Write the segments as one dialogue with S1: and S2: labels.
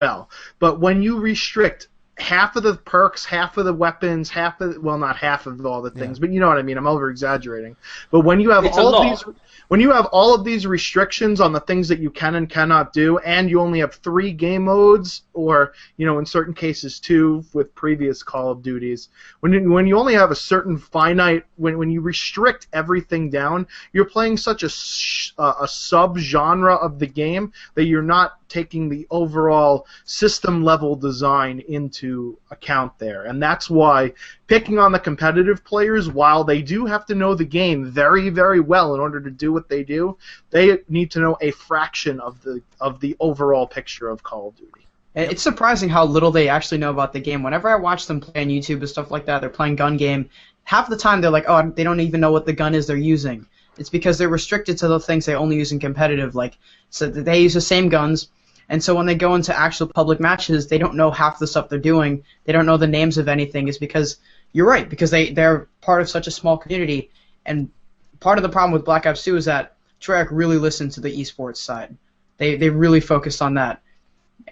S1: well. But when you restrict half of the perks, half of the weapons, well, not half of all the things, but you know what I mean. I'm over exaggerating. But when you have
S2: It's a
S1: all of
S2: lot.
S1: these, when you have all of these restrictions on the things that you can and cannot do, and you only have 3 game modes, or in certain cases 2 with previous Call of Duties, when you only have a certain finite, when you restrict everything down, you're playing such a sub genre of the game that you're not taking the overall system level design into account there. And that's why picking on the competitive players, while they do have to know the game very, very well in order to do what they do, they need to know a fraction of the overall picture of Call of Duty.
S3: And it's surprising how little they actually know about the game. Whenever I watch them play on YouTube and stuff like that, they're playing gun game, half the time they're like, oh, they don't even know what the gun is they're using. It's because they're restricted to the things they only use in competitive. Like, so they use the same guns, and so when they go into actual public matches, they don't know half the stuff they're doing. They don't know the names of anything. It's because, you're right, because they're part of such a small community. And part of the problem with Black Ops 2 is that Treyarch really listened to the esports side. They really focused on that.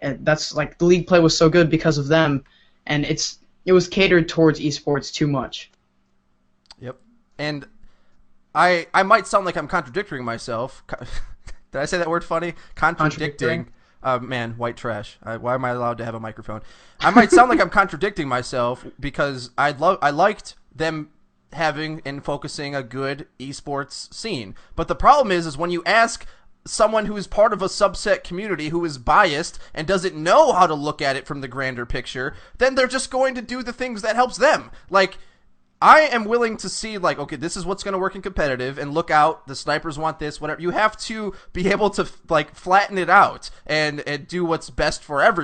S3: And that's like, the league play was so good because of them, and it was catered towards esports too much.
S4: Yep. And I might sound like I'm contradicting myself. Did I say that word funny? Contradicting. Man, white trash. Why am I allowed to have a microphone? I might sound like I'm contradicting myself because I liked them having and focusing a good esports scene. But the problem is when you ask someone who is part of a subset community who is biased and doesn't know how to look at it from the grander picture, then they're just going to do the things that helps them. Like, I am willing to see, like, okay, this is what's going to work in competitive, and look out, the snipers want this, whatever. You have to be able to, like, flatten it out and do what's best for everyone.